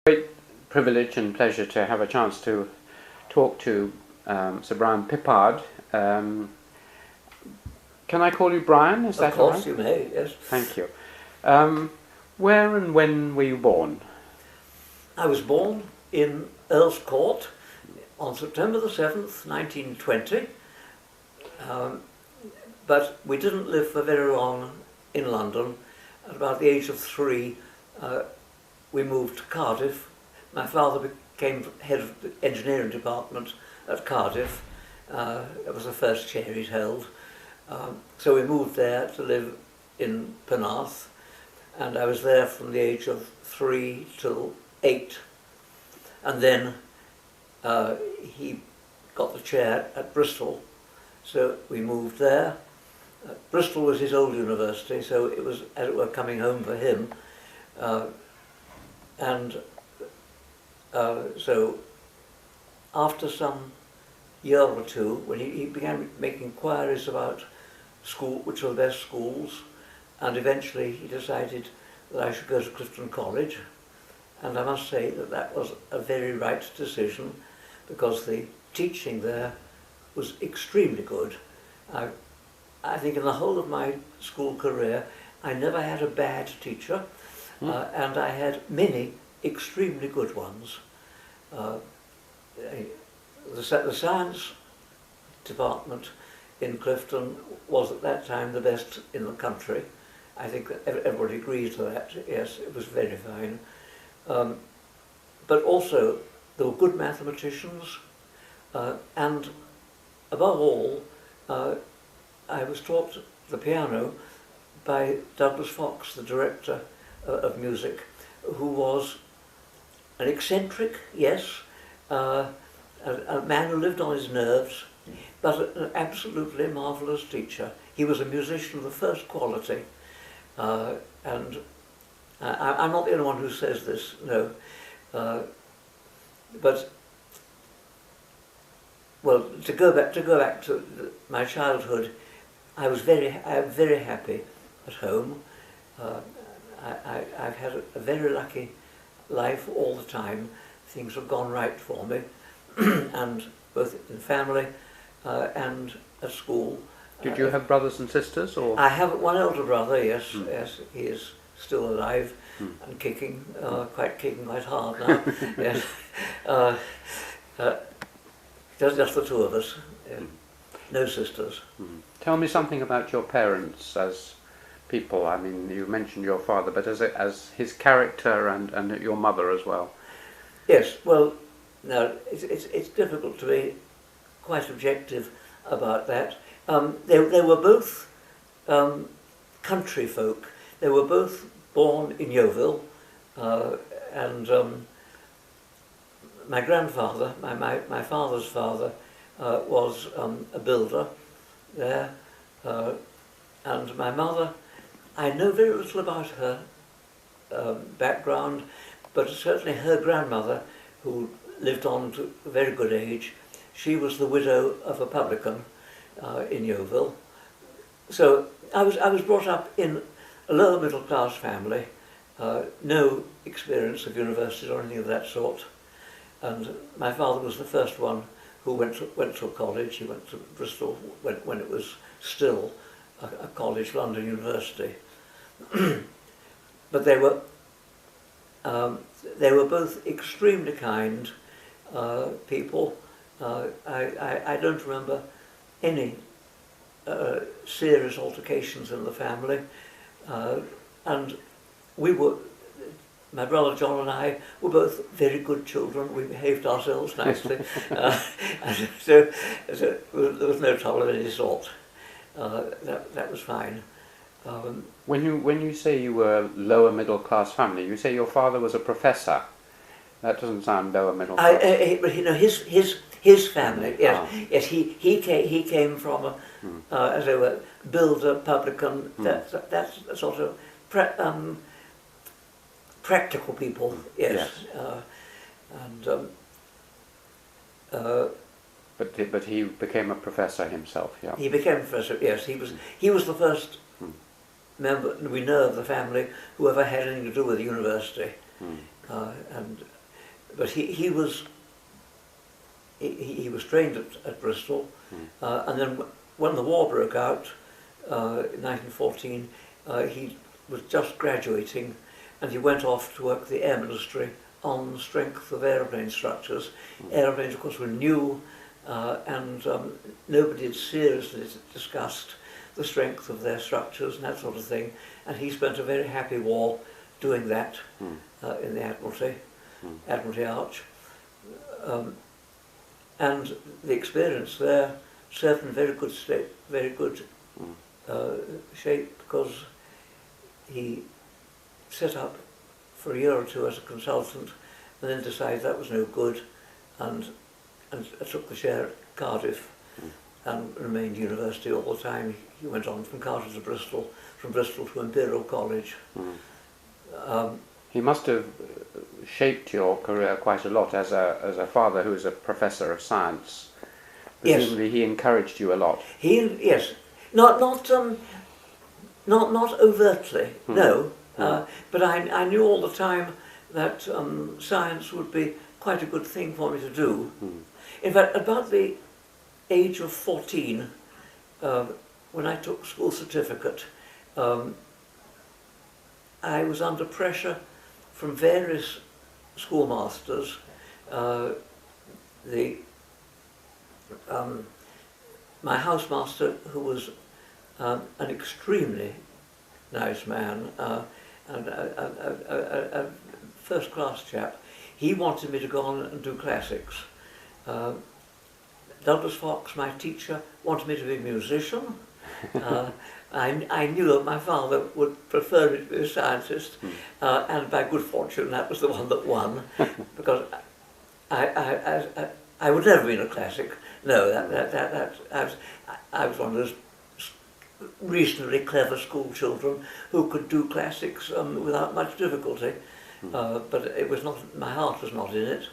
Great privilege and pleasure to have a chance to talk to Sir Brian Pippard. Can I call you Brian? Is that all right? Of course you may, yes. Thank you. Where and when were you born? I was born in Earl's Court on September the 7th, 1920, but we didn't live for very long in London. At about the age of 3, we moved to Cardiff. My father became head of the engineering department at Cardiff. It was the first chair he'd held. So we moved there to live in Penarth, and I was there from the age of 3 till 8. And then he got the chair at Bristol, so we moved there. Bristol was his old university, so it was, as it were, coming home for him. So after some year or two, when he began making inquiries about which were the best schools, and eventually he decided that I should go to Clifton College. And I must say that that was a very right decision, because the teaching there was extremely good. I think in the whole of my school career, I never had a bad teacher, and I had many extremely good ones. The science department in Clifton was at that time the best in the country. I think that everybody agrees to that. Yes, it was very fine. But also there were good mathematicians, and above all, I was taught the piano by Douglas Fox, the director of music, who was an eccentric, yes, a man who lived on his nerves, but an absolutely marvellous teacher. He was a musician of the first quality, and I'm not the only one who says this, no, but well, to go back to my childhood, I was very happy at home. I've had a very lucky life all the time. Things have gone right for me, and both in family and at school. Did you have brothers and sisters, or? I have one elder brother. Yes, yes, he is still alive and kicking quite hard now. Yes, just the two of us. Yeah. No sisters. Tell me something about your parents as people. I mean, you mentioned your father, but as his character and your mother as well. Yes, well, no, it's difficult to be quite objective about that. They were both country folk. They were both born in Yeovil, and my grandfather, my father's father, was a builder there, and my mother, I know very little about her background, but certainly her grandmother, who lived on to a very good age, she was the widow of a publican in Yeovil. So I was brought up in a lower middle class family, no experience of university or anything of that sort, and my father was the first one who went to college. He went to Bristol when it was still a college, London University. But they were both extremely kind people. I don't remember any serious altercations in the family, and my brother John and I were both very good children. We behaved ourselves nicely, and so there was no trouble of any sort. That was fine. When you say you were a lower middle class family, you say your father was a professor. That doesn't sound lower middle class. But you know, his family. Yes, yes. He came from a as they were builder, publican. That's sort of practical people. Yes. But he became a professor himself. Yeah. He became a professor. Yes, he was the first member we know of the family who ever had anything to do with the university, and but he was trained at Bristol, and then when the war broke out in 1914, he was just graduating, and he went off to work for the Air Ministry on the strength of aeroplane structures. Aeroplanes, of course, were new, and nobody had seriously discussed the strength of their structures and that sort of thing. And he spent a very happy war doing that in the Admiralty Arch. And the experience there served in very good shape, because he set up for a year or two as a consultant, and then decided that was no good, and took the chair at Cardiff, and remained university all the time. He went on from Cardiff to Bristol, from Bristol to Imperial College. He must have shaped your career quite a lot as a father who was a professor of science. Presumably, yes. He encouraged you a lot. Yes, not overtly, no. But I knew all the time that science would be quite a good thing for me to do. In fact, about the age of 14, when I took school certificate, I was under pressure from various schoolmasters. My housemaster, who was an extremely nice man, and a first-class chap, he wanted me to go on and do classics. Douglas Fox, my teacher, wanted me to be a musician. I knew that my father would prefer me to be a scientist, and by good fortune that was the one that won, because I would never have been a classic. No, I was one of those reasonably clever school children who could do classics without much difficulty, but it was not. My heart was not in it.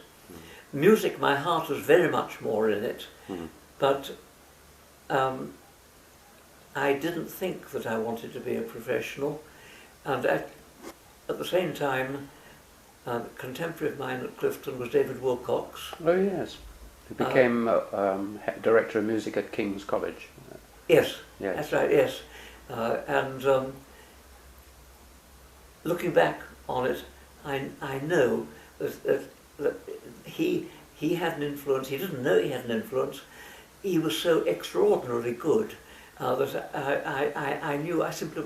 Music, my heart was very much more in it, but I didn't think that I wanted to be a professional, and at the same time, a contemporary of mine at Clifton was David Wilcox. Oh yes, he became director of music at King's College. Yes, that's right, yes. And looking back on it, I know that he had an influence. He didn't know he had an influence. He was so extraordinarily good that I knew I simply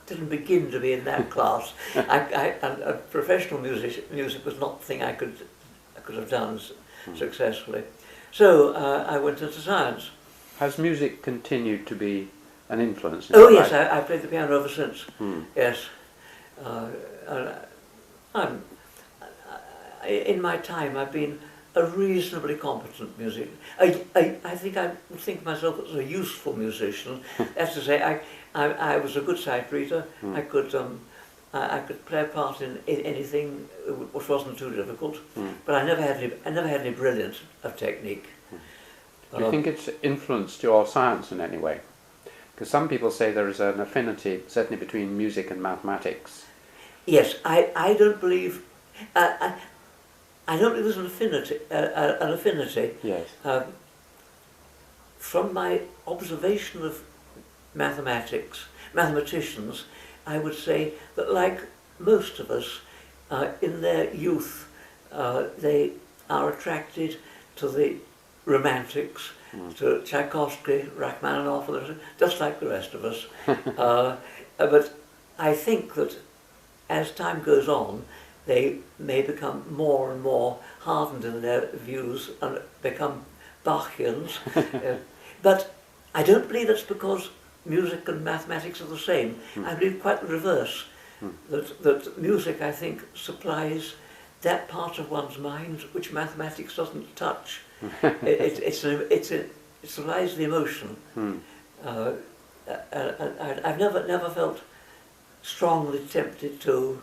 didn't begin to be in that class. And professional music was not the thing I could have done successfully. So I went into science. Has music continued to be an influence? Oh yes, I played the piano ever since. Yes, in my time I've been a reasonably competent musician. I think I would think of myself as a useful musician. That's to say, I was a good sight reader. I could play a part in anything which wasn't too difficult. But I never had any brilliance of technique. Do you think it's influenced your science in any way? Because some people say there is an affinity, certainly between music and mathematics. Yes, I don't believe. I don't believe there's an affinity. Yes. From my observation of mathematicians, I would say that, like most of us, in their youth, they are attracted to the Romantics, to Tchaikovsky, Rachmaninoff, just like the rest of us. But I think that as time goes on, they may become more and more hardened in their views and become Bachians. But I don't believe that's because music and mathematics are the same. I believe quite the reverse. That music, I think, supplies that part of one's mind which mathematics doesn't touch. It supplies the emotion. I've never felt strongly tempted to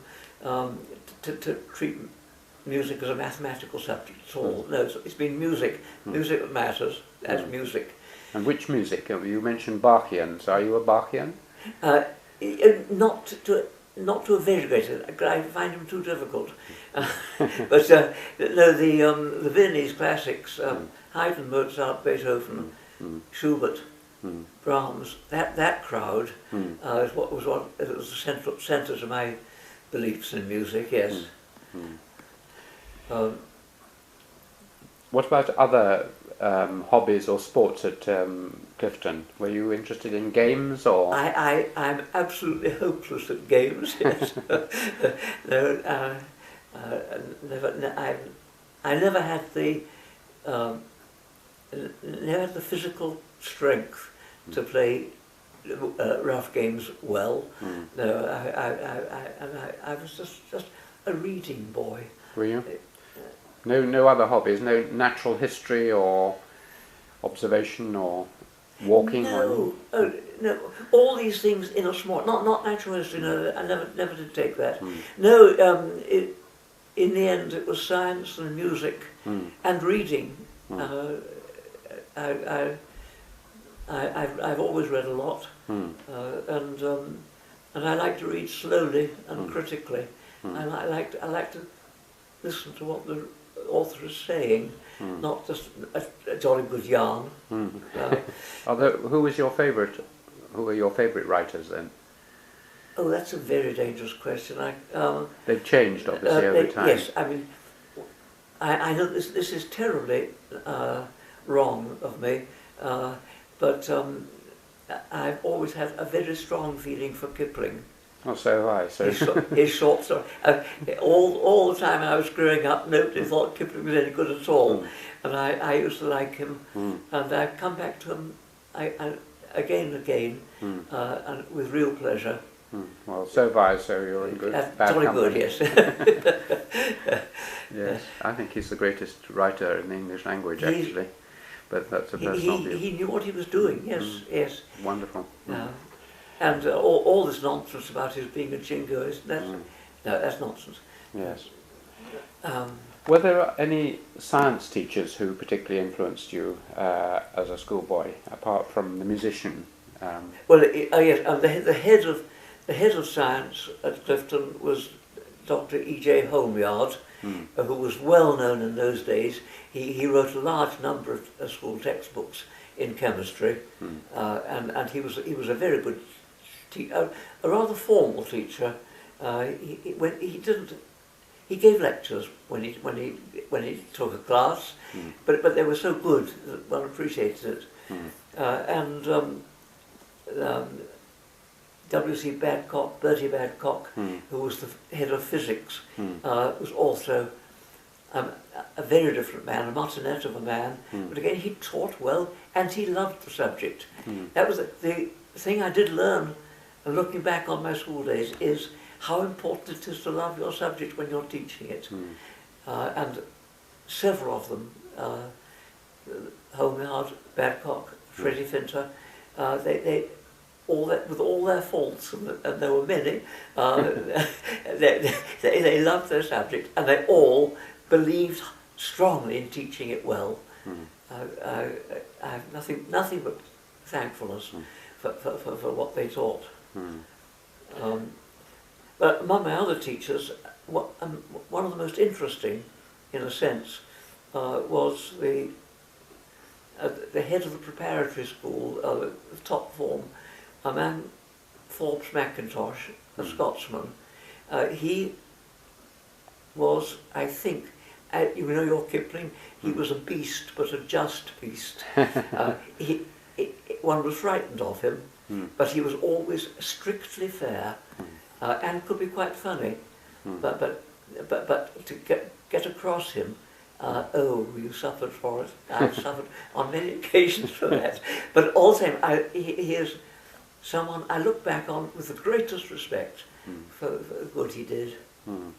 treat music as a mathematical subject at all. No, it's been music that matters as music. And which music? You mentioned Bachians. Are you a Bachian? Not to not to a very great extent. I find them too difficult. But no, the Viennese classics, Haydn, Mozart, Beethoven, Schubert, Brahms, that crowd is what was the central centre to my beliefs in music. Yes. What about other hobbies or sports at Clifton? Were you interested in games or? I'm absolutely hopeless at games. Yes. No, I never had the physical strength to play rough games well. No, I was just a reading boy. Were you? No other hobbies? No natural history or observation or walking? No, no. All these things in a small, not natural history. No, I never did take that. No, in the end, it was science and music and reading. I've always read a lot, and I like to read slowly and critically. I like to listen to what the author is saying, not just a jolly good yarn. Who was your favourite? Who were your favourite writers then? Oh, that's a very dangerous question. They've changed obviously over time. Yes, I mean, I know this is terribly wrong of me, but I've always had a very strong feeling for Kipling. Oh, so have I. So his short story. All the time I was growing up, nobody thought Kipling was any good at all, and I used to like him, and I've come back to him again and again, and with real pleasure. Well, so have I. So you're in good. Jolly good, yes. Yes, I think he's the greatest writer in the English language, actually. But that's a personal view. He knew what he was doing. Yes, yes. Wonderful. And all this nonsense about his being a jingo that's nonsense. Yes. Were there any science teachers who particularly influenced you as a schoolboy, apart from the musician? Well, yes. The head of science at Clifton was Dr. E.J. Homeyard, who was well known in those days. He wrote a large number of school textbooks in chemistry, and he was a very good teacher, a rather formal teacher. He gave lectures when he took a class, but they were so good that one appreciated it. W.C. Badcock, Bertie Badcock, who was the head of physics, was also a very different man, a martinet of a man, but again he taught well and he loved the subject. That was the thing I did learn, looking back on my school days, is how important it is to love your subject when you're teaching it. And several of them, Homeyard, Badcock, Freddie Finter, they with all their faults, and there were many, they loved their subject, and they all believed strongly in teaching it well. I have nothing but thankfulness for what they taught. But among my other teachers, one of the most interesting, in a sense, was the head of the preparatory school, the top form, a man, Forbes Mackintosh, a Scotsman. He was, I think, you know your Kipling, he was a beast, but a just beast. One was frightened of him, but he was always strictly fair, and could be quite funny. But to get across him, oh, you suffered for it. I've suffered on many occasions for that. But all the same, he is someone I look back on with the greatest respect for the good he did. And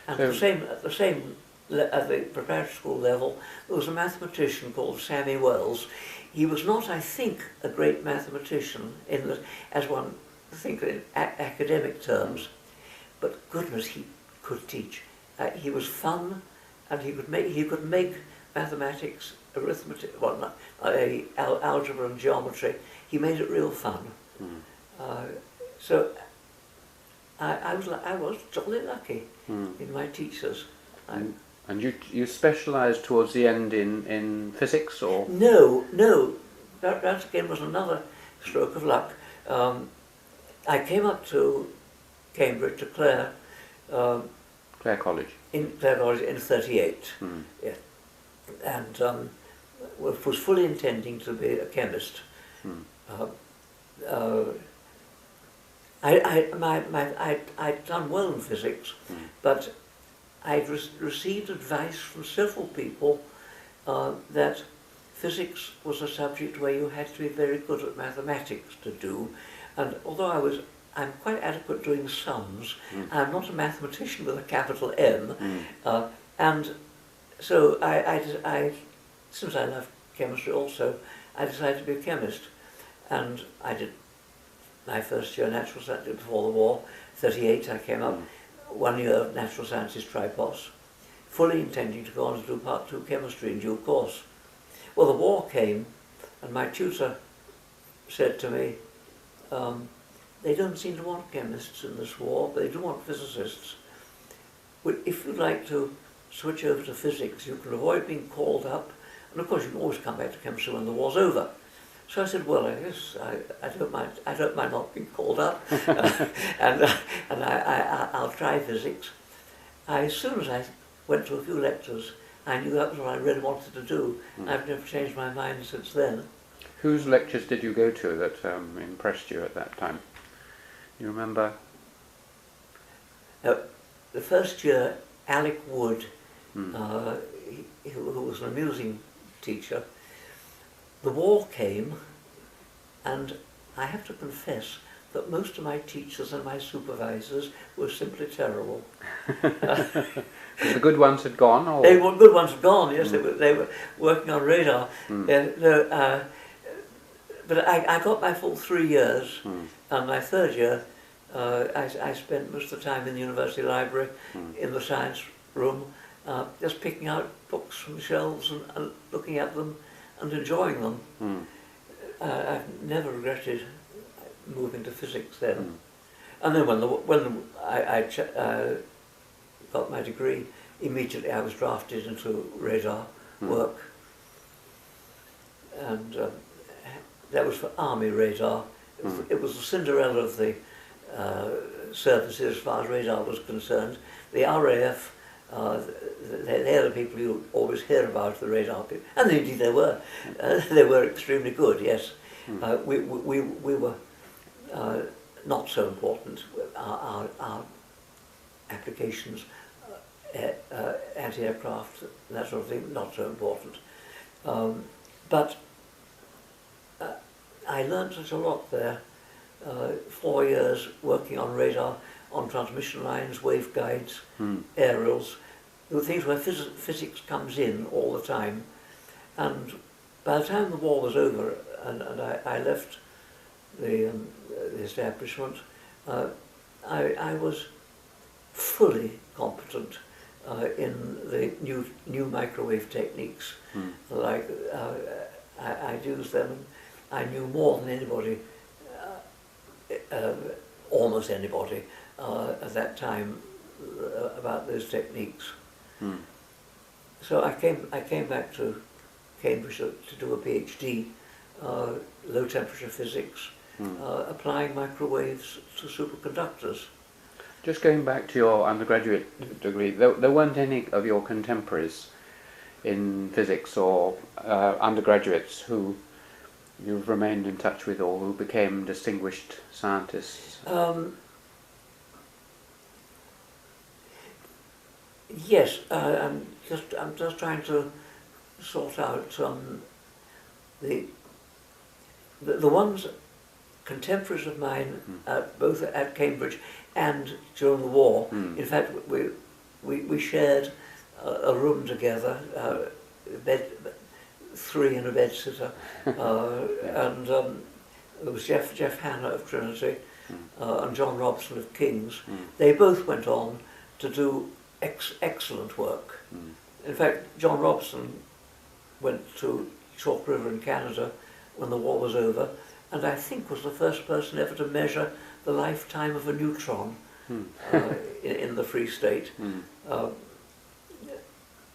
at the preparatory school level, there was a mathematician called Sammy Wells. He was not, I think, a great mathematician as one thinks in academic terms, but goodness, he could teach. He was fun, and he could make mathematics, arithmetic, algebra and geometry. He made it real fun. So I was jolly lucky in my teachers. And you specialised towards the end in physics, or? No. That again was another stroke of luck. I came up to Cambridge, to Clare. Clare College. In Clare College in '38. Yeah. And was fully intending to be a chemist. I'd done well in physics, but I'd received advice from several people that physics was a subject where you had to be very good at mathematics to do, and although I'm quite adequate doing sums, I'm not a mathematician with a capital M, and so I since I love chemistry also, I decided to be a chemist, and I did my first year natural sciences before the war. '38 I came up, 1 year of natural sciences tripos, fully intending to go on to do part 2 chemistry in due course. Well, the war came, and my tutor said to me, they don't seem to want chemists in this war, but they do want physicists. If you'd like to switch over to physics, you can avoid being called up, and of course you can always come back to chemistry when the war's over. So I said, well, I guess I don't mind not being called up, and I'll try physics. As soon as I went to a few lectures, I knew that was what I really wanted to do. I've never changed my mind since then. Whose lectures did you go to that impressed you at that time? You remember? The first year, Alec Wood, who was an amusing teacher, the war came, and I have to confess that most of my teachers and my supervisors were simply terrible. The good ones had gone? Or? They were good ones had gone, yes, they were working on radar. But I got my full 3 years, and my third year I spent most of the time in the university library, in the science room, just picking out books from the shelves and looking at them and enjoying them. I've never regretted moving to physics then. And then when I got my degree, immediately I was drafted into radar work, and that was for army radar. It was the Cinderella of the services as far as radar was concerned. The RAF, they're the people you always hear about, the radar people, and indeed they were. They were extremely good, yes. We were not so important. Our applications, anti-aircraft, that sort of thing, not so important. But I learned such a lot there. 4 years working on radar, on transmission lines, waveguides, aerials, the things where physics comes in all the time. And by the time the war was over and I left the establishment, I was fully competent in the new microwave techniques. Like I'd used them. I knew more than anybody, almost anybody, at that time about those techniques. So I came back to Cambridge to do a PhD, low temperature physics, applying microwaves to superconductors. Just going back to your undergraduate degree, there weren't any of your contemporaries in physics or undergraduates who you've remained in touch with or who became distinguished scientists? Yes, I'm just trying to sort out the ones, contemporaries of mine, both at Cambridge and during the war. In fact, we shared a room together, three and a bed sitter, and there was Jeff Hanna of Trinity and John Robson of King's. They both went on to do excellent work. In fact, John Robson went to Chalk River in Canada when the war was over, and I think was the first person ever to measure the lifetime of a neutron in the Free State. Mm.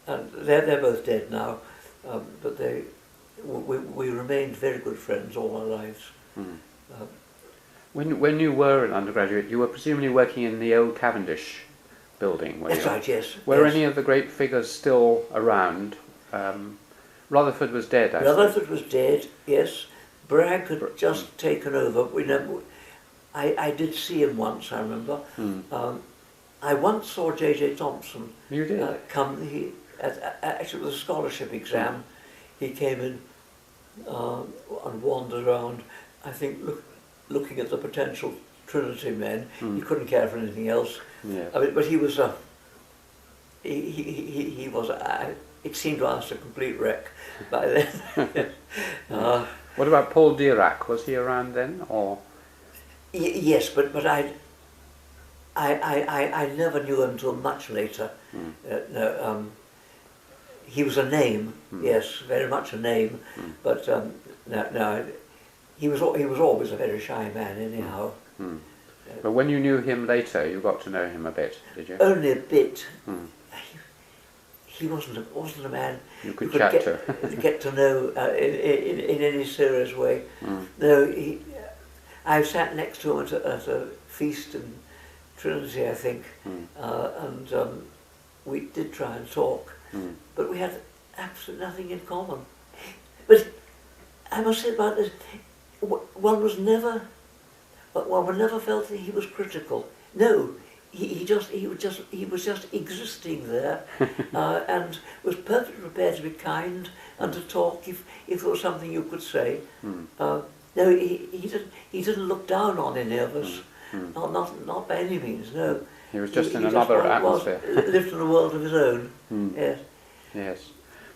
And they're both dead now, but we remained very good friends all our lives. Mm. When you were an undergraduate, you were presumably working in the old Cavendish building, were you? That's right, yes. Were yes. any of the great figures still around? Rutherford was dead, I suppose. Rutherford was dead, yes. Bragg had just taken over. I did see him once, I remember. I once saw J.J. Thompson. You did? Come. Actually, it was a scholarship exam. He came in and wandered around, I think, looking at the potential Trinity men. He couldn't care for anything else. Yeah. I mean, but he was he was. It seemed to us a complete wreck by then. What about Paul Dirac? Was he around then, or? Yes, but I never knew him until much later. No, he was a name, yes, very much a name, but no, he was always a very shy man, anyhow. But when you knew him later, you got to know him a bit, did you? Only a bit. He wasn't a man you could chat to. get to know in any serious way. No, I sat next to him at a feast in Trinity, I think, and we did try and talk, but we had absolutely nothing in common. But I must say about this, one was never felt that he was critical. No, he was just existing there, and was perfectly prepared to be kind and to talk if there was something you could say. No, he didn't look down on any of us. Not by any means. No. He was just in another atmosphere. Lived in a world of his own. Yes. Yes.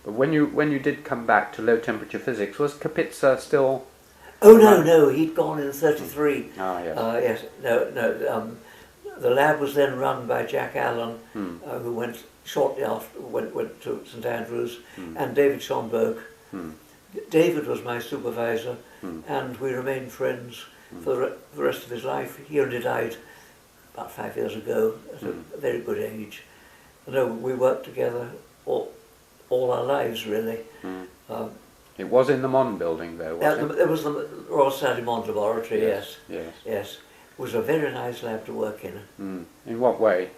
But when you did come back to low temperature physics, was Kapitsa still? Oh no, he'd gone in '33. Ah, yes. Yes. No. The lab was then run by Jack Allen, who went shortly after went to St Andrews, and David Schomburg. David was my supervisor, and we remained friends for the rest of his life. He only died about 5 years ago at a very good age. No, we worked together all our lives, really. It was in the Mon building, though, wasn't it? It was the Royal Society Mons Laboratory, yes. Yes. It was a very nice lab to work in. In what way?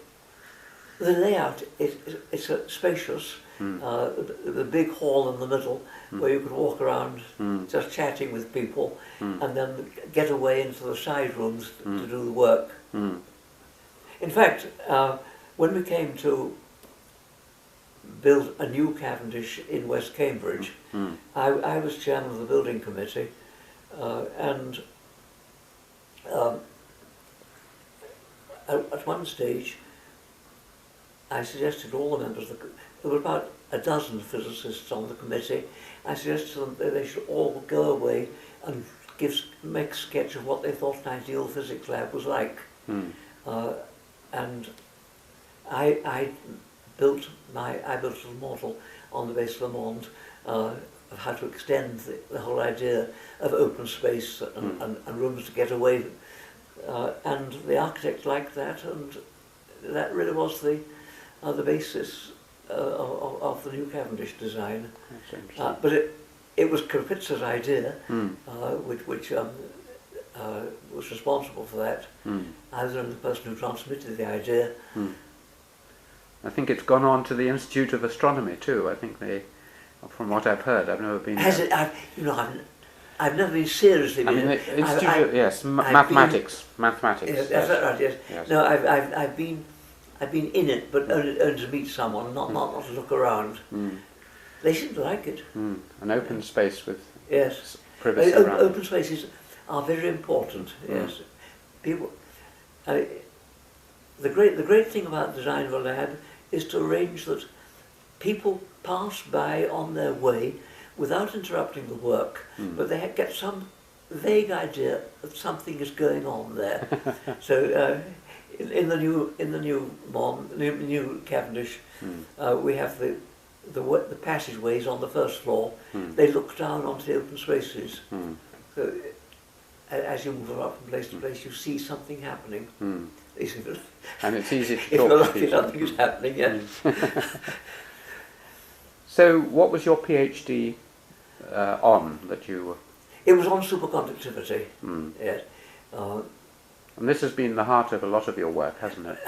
The layout, it's spacious. The big hall in the middle where you could walk around just chatting with people and then get away into the side rooms to do the work. In fact, when we came to build a new Cavendish in West Cambridge, I was chairman of the building committee, and at one stage I suggested all the members, there were about a dozen physicists on the committee, I suggested to them that they should all go away and make a sketch of what they thought an ideal physics lab was like. And I built a model on the basis of the Mond of how to extend the whole idea of open space and rooms to get away. And the architect liked that, and that really was the basis of the new Cavendish design. But it was Kapitsa's idea, which was responsible for that. I was only the person who transmitted the idea. I think it's gone on to the Institute of Astronomy too. I think from what I've heard, I've never been. Has it? I've never been seriously. I mean, the Institute, yes, mathematics. Yes, that's right. Yes. No, I've been in it, but only to meet someone, not to look around. They seem to like it. An open space with privacy around. Open spaces are very important. Yes, people. The great thing about the design of a lab is to arrange that people pass by on their way without interrupting the work, but they get some vague idea that something is going on there. So in the new Cavendish, we have the passageways on the first floor. They look down onto the open spaces. So, as you move around from place to place, you see something happening. Mm. If And it's easy to you're talk to lucky, people. nothing is happening yet. So, what was your PhD on that you? It was on superconductivity. Mm. Yes. And this has been the heart of a lot of your work, hasn't it?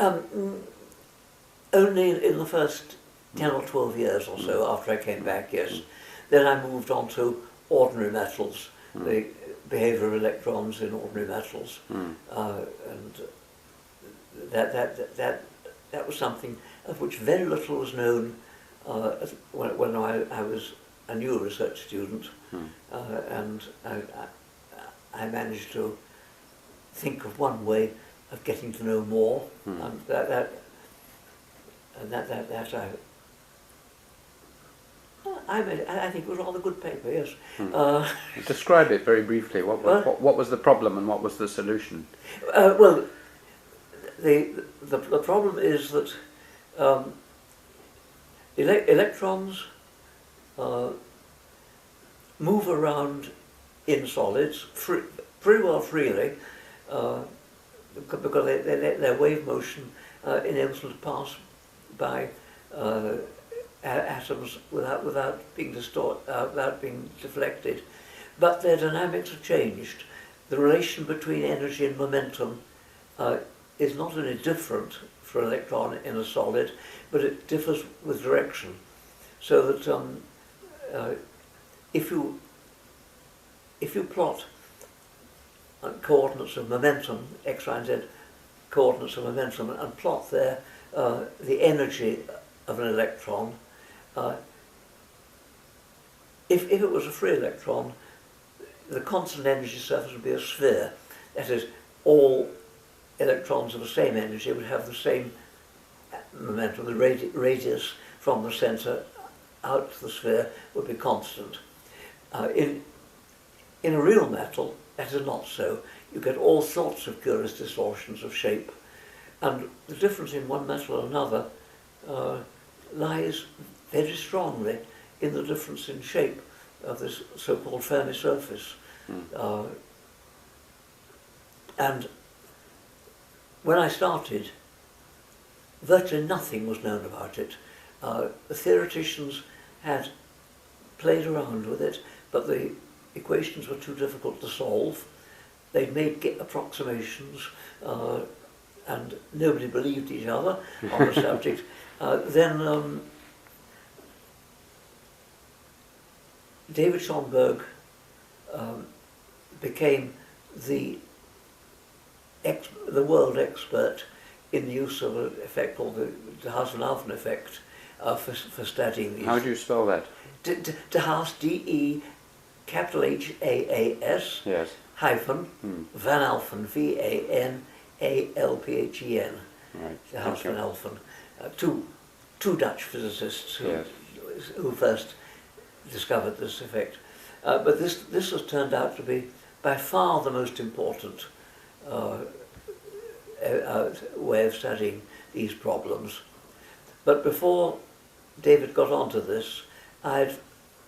Only in the first 10 or 12 years or so after I came back, yes. Then I moved on to ordinary metals, the behaviour of electrons in ordinary metals, and that was something of which very little was known when I was a new research student, and I managed to think of one way of getting to know more, and that I think it was a rather good paper, yes. Describe it very briefly. What was the problem and what was the solution? Well, the problem is that electrons move around in solids pretty well freely, because their wave motion enables them to pass by atoms without being without being deflected. But their dynamics have changed. The relation between energy and momentum is not only different for an electron in a solid, but it differs with direction. So that if you plot coordinates of momentum, x, y, and z coordinates of momentum, and plot there the energy of an electron, if it was a free electron, the constant energy surface would be a sphere. That is, all electrons of the same energy would have the same momentum. The radius from the centre out to the sphere would be constant. In a real metal, that is not so. You get all sorts of curious distortions of shape, and the difference in one metal and another lies very strongly in the difference in shape of this so-called Fermi surface. And when I started, virtually nothing was known about it. The theoreticians had played around with it, but the equations were too difficult to solve. They made approximations, and nobody believed each other on the subject. Then David Schonberg became the world expert in the use of an effect called the de Haas-van Alphen effect for studying these. How do you spell that? De Haas, D-E, capital H-A-A-S, Yes. hyphen, Van Alphen, V-A-N-A-L-P-H-E-N. Right. De Haas-van Alphen. Two Dutch physicists who first discovered this effect. But this has turned out to be by far the most important way of studying these problems. But before David got onto this, I'd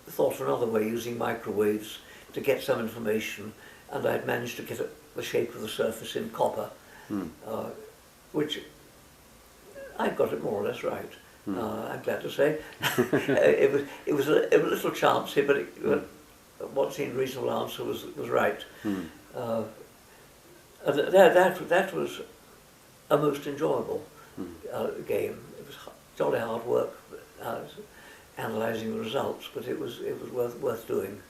thought of another way, using microwaves to get some information, and I'd managed to get the shape of the surface in copper, which I got it more or less right. I'm glad to say. it was a little chancy, but what seemed a reasonable answer was right. And that was a most enjoyable game. It was jolly hard work analysing the results, but it was worth doing.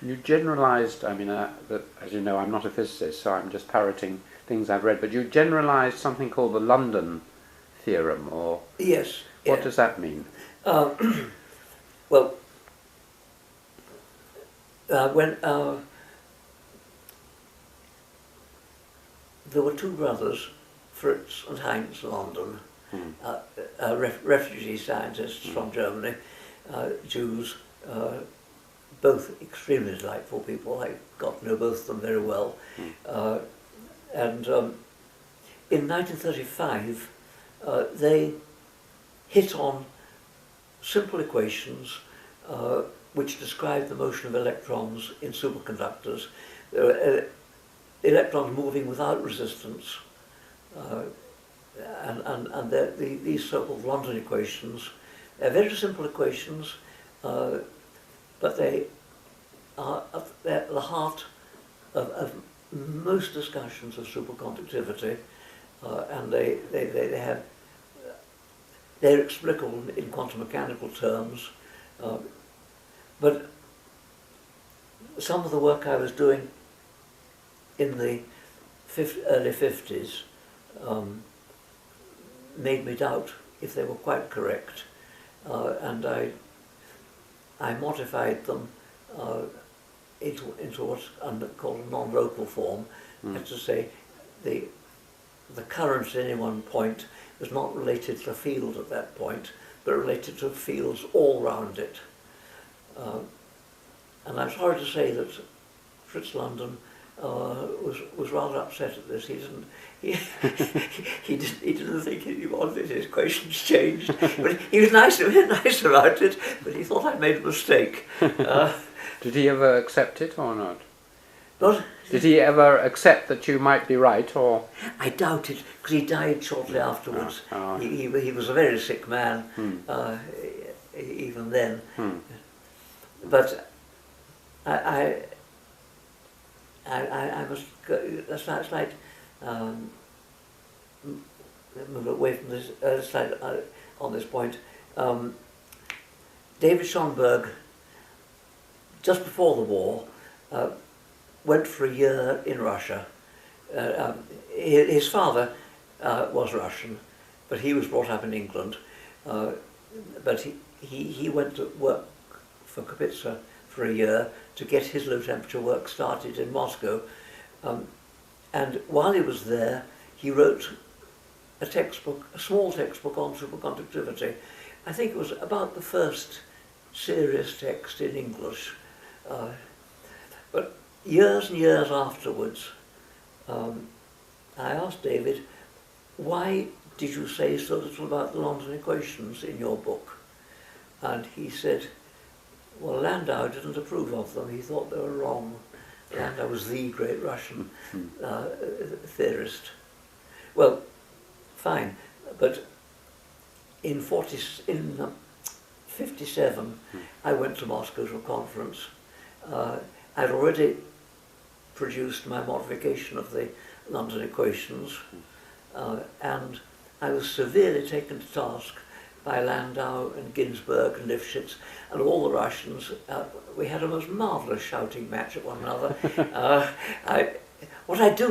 You generalised, I mean, as you know, I'm not a physicist, so I'm just parroting things I've read, but you generalised something called the London theorem, or... Yes. What does that mean? Well, when there were two brothers, Fritz and Heinz London, refugee scientists from Germany, Jews, both extremely delightful people. I got to know both of them very well. And in 1935, they hit on simple equations which describe the motion of electrons in superconductors. electrons moving without resistance, and these so-called London equations. They're very simple equations, but they are at the heart of most discussions of superconductivity, and they're explicable in quantum mechanical terms. But some of the work I was doing in the early 50s made me doubt if they were quite correct, and I modified them into what's called a non-local form. That's to say, the current at any one point was not related to the field at that point, but related to fields all round it. And I'm sorry to say that Fritz London was rather upset at this. He didn't think he wanted his equations changed, but he was nice about it. But he thought I'd made a mistake. Did he ever accept it or not? What? Did he ever accept that you might be right, or? I doubt it, because he died shortly afterwards. He was a very sick man, even then. But I must go, that's like move away from this slide on this point. David Schonberg, just before the war, went for a year in Russia. His father was Russian, but he was brought up in England. But he went to work for Kapitsa for a year to get his low temperature work started in Moscow. And while he was there, he wrote a small textbook on superconductivity. I think it was about the first serious text in English. But years and years afterwards, I asked David, why did you say so little about the London equations in your book? And he said, well, Landau didn't approve of them. He thought they were wrong. Landau was the great Russian theorist. Well, fine, but in 57, I went to Moscow to a conference. I'd already produced my modification of the London equations, and I was severely taken to task by Landau and Ginzburg and Lifshitz and all the Russians. We had a most marvellous shouting match at one another. What I do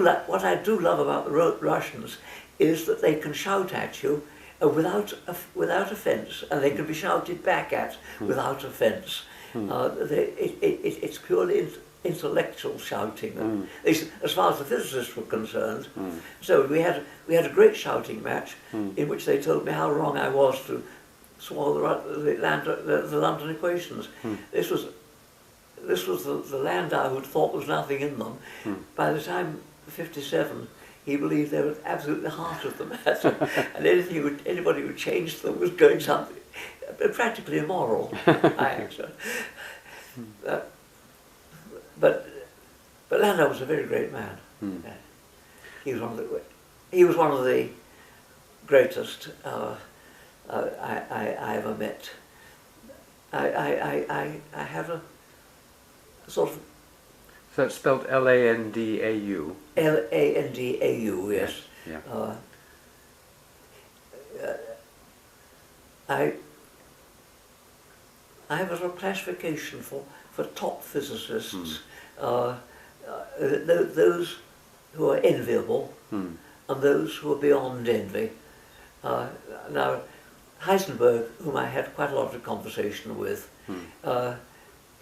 love about the Russians is that they can shout at you without offence, and they can be shouted back at without offence. It's purely intellectual shouting, as far as the physicists were concerned. So we had a great shouting match in which they told me how wrong I was to swallow the London equations. This was the Landau who thought there was nothing in them. By the time 57, he believed they were absolutely the heart of the matter, and anybody who changed them was going something practically immoral. But Landau was a very great man. He was one of the greatest I ever met. I have a sort of. So it's spelled Landau. Landau, yes. Yeah. I have a sort of classification for top physicists, those who are enviable and those who are beyond envy. Now, Heisenberg, whom I had quite a lot of conversation with,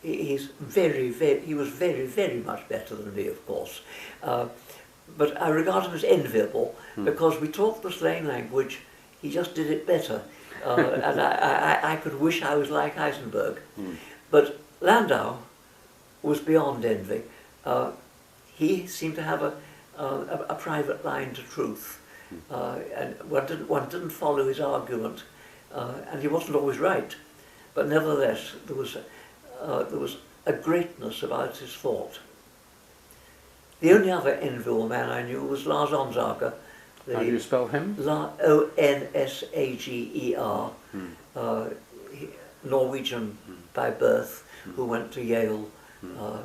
he was very, very much better than me, of course. But I regard him as enviable because we talked the same language, he just did it better. And I could wish I was like Heisenberg. But Landau was beyond envy. He seemed to have a private line to truth. And one didn't follow his argument. And he wasn't always right. But nevertheless, there was a greatness about his thought. The only other enviable man I knew was Lars Onsager. How do you spell him? Onsager, Norwegian by birth, who went to Yale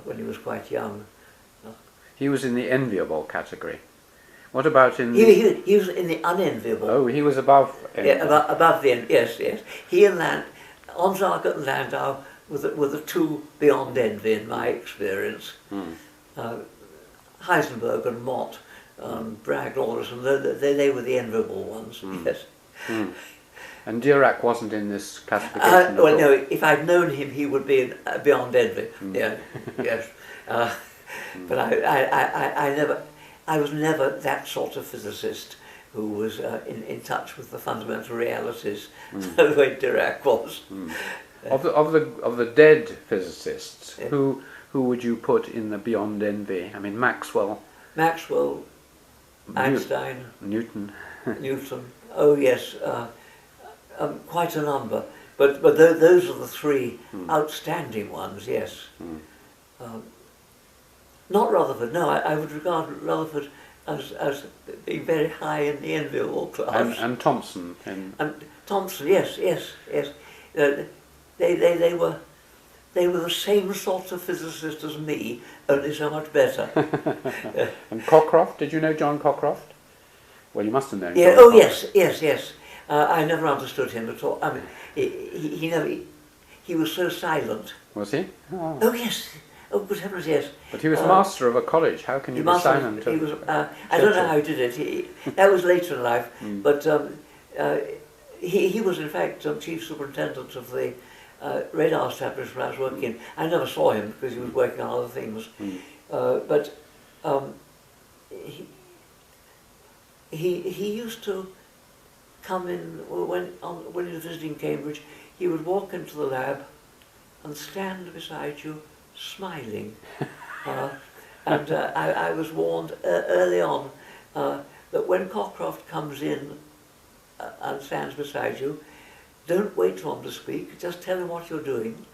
when he was quite young. He was in the enviable category. What about in He was in the unenviable. Oh, he was above enviable. Yeah, above the end. Yes, yes. He and Onsager and Landau were the two beyond envy in my experience. Heisenberg and Mott, Bragg, Alderson, they were the enviable ones. Yes. And Dirac wasn't in this classification. Well, no. If I'd known him, he would be beyond envy. Yeah. Yes. But I was never that sort of physicist who was in touch with the fundamental realities the way Dirac was. Of the dead physicists, who would you put in the beyond envy? I mean, Maxwell, Einstein, Newton. Oh yes, quite a number. But those are the three outstanding ones. Yes. Not Rutherford. No, I would regard Rutherford as being very high in the enviable class. And Thomson. And Thomson. Yes. They were the same sort of physicist as me, only so much better. And Cockcroft, did you know John Cockcroft? Well, you must have known. Yeah. John Oh Cockcroft. yes. I never understood him at all. I mean, he was so silent. Was he? Oh yes. Oh good heavens, yes. But he was master of a college. How can you be silent? He was. I don't know how he did it. That was later in life. But he was in fact chief superintendent of the radar establishment I was working in. I never saw him because he was working on other things. But he used to come in when he was visiting Cambridge. He would walk into the lab and stand beside you, smiling. And I was warned early on that when Cockcroft comes in and stands beside you, don't wait for him to speak, just tell him what you're doing.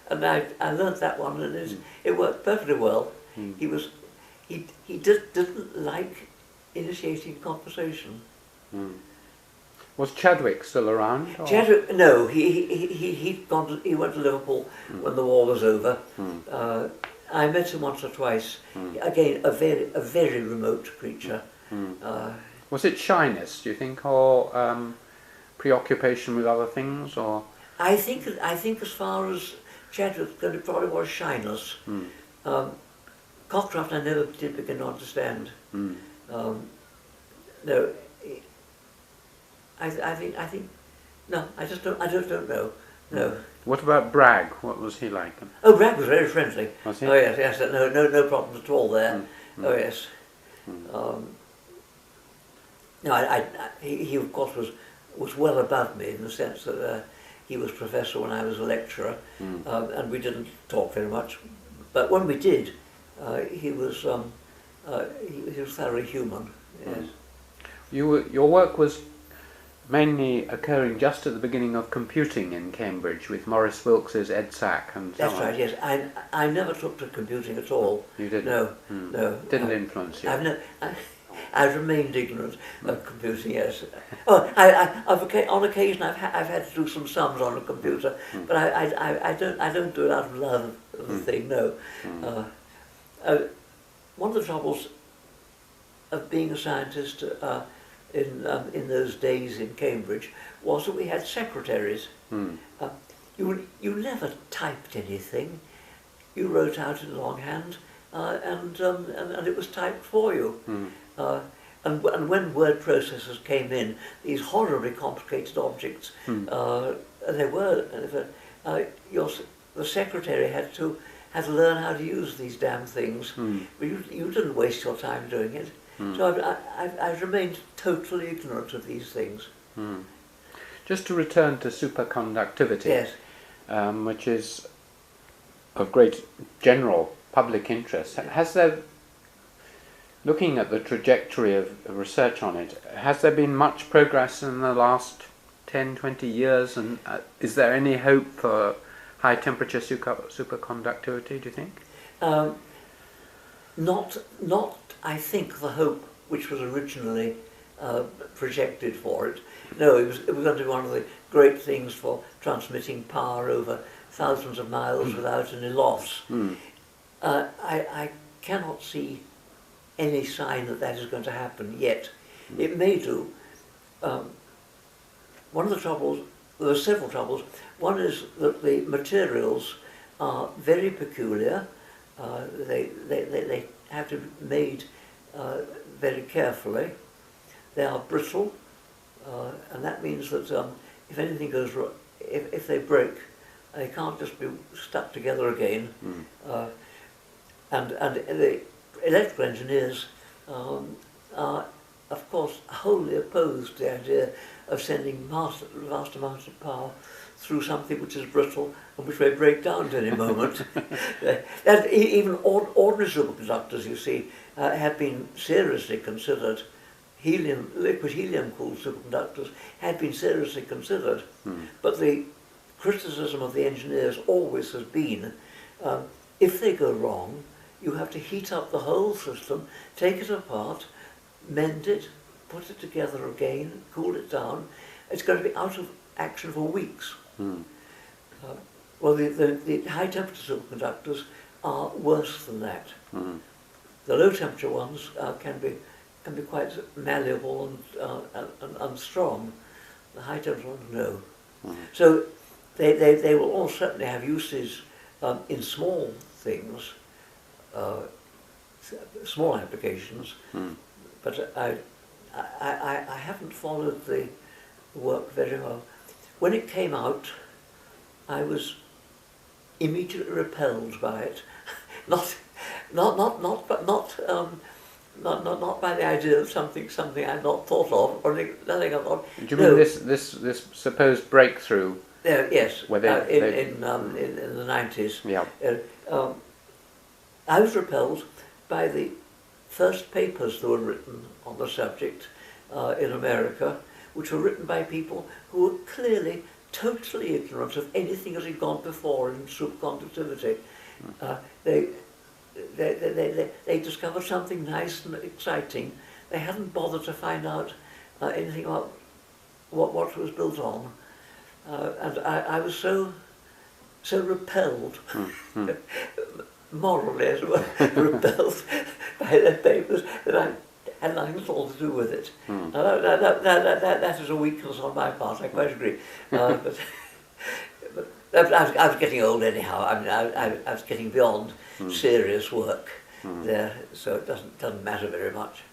And I learnt that one, and it worked perfectly well. He didn't like initiating conversation. Was Chadwick still around? Or? Chadwick, no, he went to Liverpool when the war was over. I met him once or twice. Again, a very remote creature. Was it shyness, do you think, or preoccupation with other things, or? I think as far as Chadwick, it probably was shyness. Cockcroft I never did begin to understand. No, I think no. I just don't know. No. What about Bragg? What was he like? Oh, Bragg was very friendly. Was he? Oh yes. No problems at all there. Oh yes. No, he of course was well above me in the sense that he was professor when I was a lecturer, and we didn't talk very much. But when we did, he was thoroughly human. Yes. Your work was mainly occurring just at the beginning of computing in Cambridge with Maurice Wilkes's EDSAC and so on. That's right. Yes, I never took to computing at all. You didn't? No. Didn't influence you? I've remained ignorant of computing. Yes. Oh, on occasion I've had to do some sums on a computer, but I don't do it out of love of the thing. No. One of the troubles of being a scientist in those days in Cambridge was that we had secretaries. You never typed anything. You wrote out in longhand, and it was typed for you. And when word processors came in, these horribly complicated objects, they were. The secretary had to learn how to use these damn things. But you didn't waste your time doing it. So I've remained totally ignorant of these things. Just to return to superconductivity, yes. Which is of great general public interest. Has there, looking at the trajectory of research on it, has there been much progress in the last 10, 20 years? And is there any hope for high temperature superconductivity, do you think? not, I think, the hope which was originally projected for it. No, it was going to be one of the great things for transmitting power over thousands of miles without any loss. I cannot see any sign that that is going to happen yet. It may do. One of the troubles, there are several troubles. One is that the materials are very peculiar. They have to be made very carefully. They are brittle, and that means that if anything goes wrong, if they break, they can't just be stuck together again. And the electrical engineers are, of course, wholly opposed to the idea of sending vast amounts of power through something which is brittle and which may break down at any moment. Even ordinary superconductors, you see, have been seriously considered. Liquid helium-cooled superconductors had been seriously considered, but the criticism of the engineers always has been, if they go wrong, you have to heat up the whole system, take it apart, mend it, put it together again, cool it down. It's going to be out of action for weeks. Well, the high-temperature superconductors are worse than that. The low-temperature ones can be quite malleable and strong. The high-temperature ones, no. So they will all certainly have uses in small things, small applications, but I haven't followed the work very well. When it came out, I was immediately repelled by it. Not by the idea of something I'd not thought of, or nothing I thought. Do you mean this supposed breakthrough? Yes, in the 90s. Yeah. I was repelled by the first papers that were written on the subject in America, which were written by people who were clearly totally ignorant of anything that had gone before in superconductivity. They discovered something nice and exciting. They hadn't bothered to find out anything about what it was built on. And I was so repelled, morally as well, repelled by their papers that I had nothing at all to do with it. That is a weakness on my part, I quite agree. But I was getting old anyhow. I mean, I was getting beyond serious work there, so it doesn't matter very much.